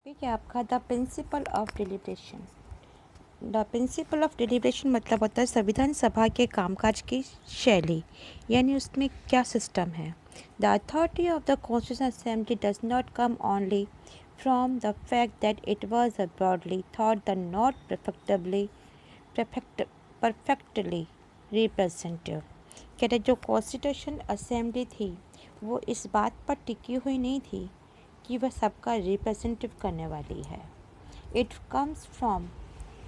Topic है आपका the principle of deliberation. The principle of deliberation मतलब होता है संविधान सभा के कामकाज की शैली, यानी उसमें क्या सिस्टम है। The authority of the constitution assembly does not come only from the fact that it was broadly thought the not perfectly representative. कहते हैं जो कॉन्स्टिट्यूशन असेंबली थी वो इस बात पर टिकी हुई नहीं थी कि वह सबका रिप्रेजेंटेटिव करने वाली है। It comes from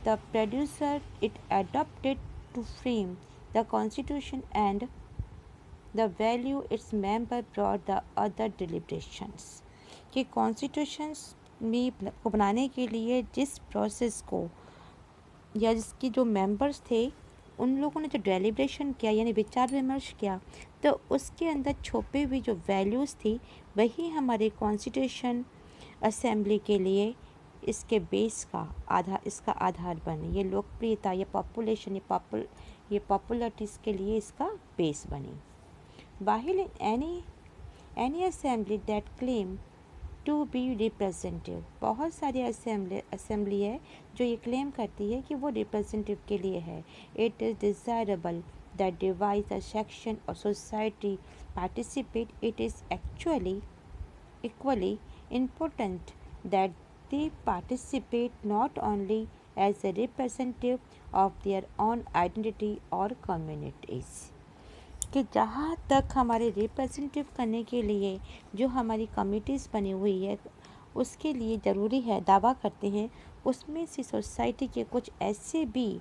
the producer it adopted to frame the constitution and the value its member broad the other deliberations. कि कॉन्स्टिट्यूशंस में को बनाने के लिए जिस प्रोसेस को या जिसके जो मेंबर्स थे उन लोगों ने जो डेलिब्रेशन किया यानी विचार विमर्श किया, तो उसके अंदर छुपी हुई जो वैल्यूज़ थी वही हमारे कॉन्स्टिट्यूशन असेंबली के लिए इसके बेस का आधार, इसका आधार बने। ये लोकप्रियता, ये पॉपुलेशन, ये पॉपुलरिटीज़ के लिए इसका बेस बनी। While any assembly that claim to be representative, बहुत सारी असेंबली है जो ये क्लेम करती है कि वो रिप्रेजेंटेटिव के लिए है। It is desirable that device a section of society participate, it is actually equally important that they participate not only as a representative of their own identity or communities। कि जहाँ तक हमारे रिप्रेजेंटेटिव करने के लिए जो हमारी कमिटीज़ बनी हुई है उसके लिए ज़रूरी है, दावा करते हैं, उसमें से सोसाइटी के कुछ ऐसे भी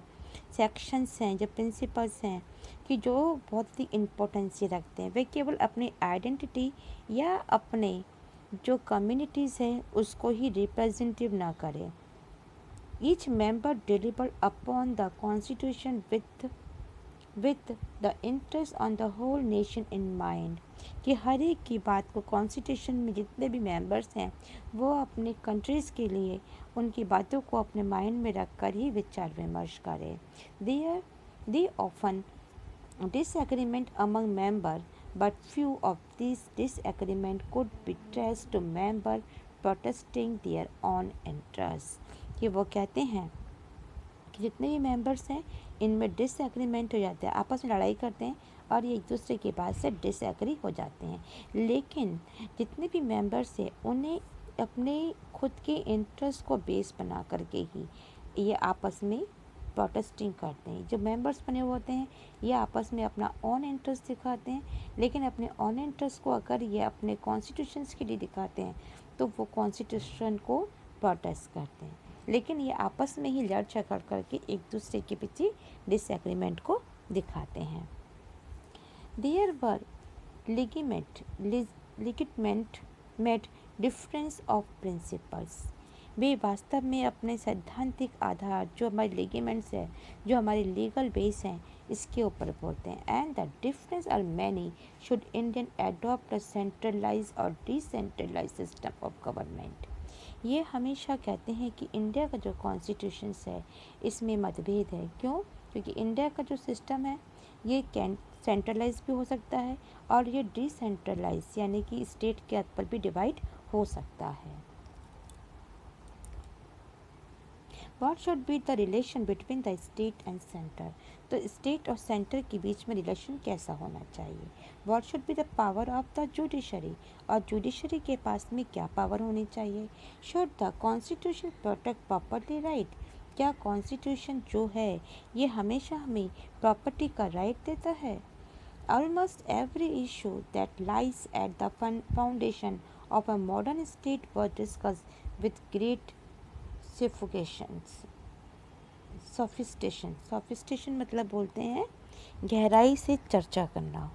सेक्शंस हैं, जो प्रिंसिपल्स हैं कि जो बहुत ही इम्पोर्टेंसी रखते हैं। वे केवल अपनी आइडेंटिटी या अपने जो कम्युनिटीज़ हैं उसको ही रिप्रेजेंटेटिव ना करें। Each member deliver upon the constitution with the interest on the whole nation in mind. कि हर एक की बात को कॉन्स्टिट्यूशन में जितने भी मेंबर्स हैं वो अपने कंट्रीज़ के लिए उनकी बातों को अपने माइंड में रख कर ही विचार विमर्श करें। They often disagreement among members, but few of these disagreement could be traced to member protesting their own interests। कि वो कहते हैं कि जितने भी मेंबर्स हैं इनमें डिसएग्रीमेंट हो जाते हैं, आपस में लड़ाई करते हैं और ये एक दूसरे की बात से डिसएग्री हो जाते हैं, लेकिन जितने भी मेंबर्स हैं उन्हें अपने खुद के इंटरेस्ट को बेस बना करके ही ये आपस में प्रोटेस्टिंग करते हैं। जो मेंबर्स बने हुए होते हैं ये आपस में अपना ऑन इंटरेस्ट दिखाते हैं, लेकिन अपने ऑन इंटरेस्ट को अगर ये अपने कॉन्स्टिट्यूशंस के लिए दिखाते हैं तो वो कॉन्स्टिट्यूशन को प्रोटेस्ट करते हैं, लेकिन ये आपस में ही लड़ झगड़ करके एक दूसरे के पीछे डिसएग्रीमेंट को दिखाते हैं। There were legitimate difference of principles. वे वास्तव में अपने सैद्धांतिक आधार जो हमारे लिगेमेंट्स है, जो हमारे लीगल बेस हैं, इसके ऊपर बोलते हैं। And the difference are many should Indian adopt a centralize or decentralize system of government. ये हमेशा कहते हैं कि इंडिया का जो कॉन्स्टिट्यूशन है इसमें मतभेद है। क्यों? क्योंकि इंडिया का जो सिस्टम है ये सेंट्रलाइज भी हो सकता है और ये डिसेंट्रलाइज यानी कि स्टेट के स्तर पर भी डिवाइड हो सकता है। What should be the relation between the state and center? तो स्टेट और सेंटर के बीच में रिलेशन कैसा होना चाहिए? What should be the power of the judiciary? और जुडिशरी के पास में क्या पावर होनी चाहिए? Should the constitution protect property right? क्या कॉन्स्टिट्यूशन जो है ये हमेशा हमें प्रॉपर्टी का राइट देता है? Almost every issue that lies at the foundation of a modern state was discussed with great sophistication मतलब बोलते हैं गहराई से चर्चा करना।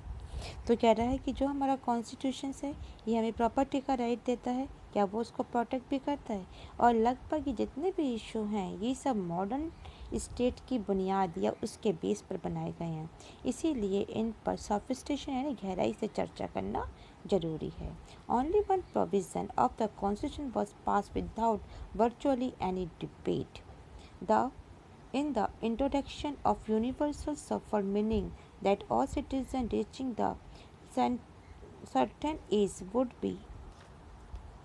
तो कह रहा है कि जो हमारा कॉन्स्टिट्यूशन है ये हमें प्रॉपर्टी का राइट देता है, क्या वो उसको प्रोटेक्ट भी करता है? और लगभग जितने भी इशू हैं ये सब मॉडर्न स्टेट की बुनियाद या उसके बेस पर बनाए गए हैं, इसीलिए इन पर सोफिस्टिकेशन यानी गहराई से चर्चा करना जरूरी है। Only one provision of the constitution was pass without virtually any debate. The in the introduction of universal suffrage, meaning that all citizens reaching the certain age would be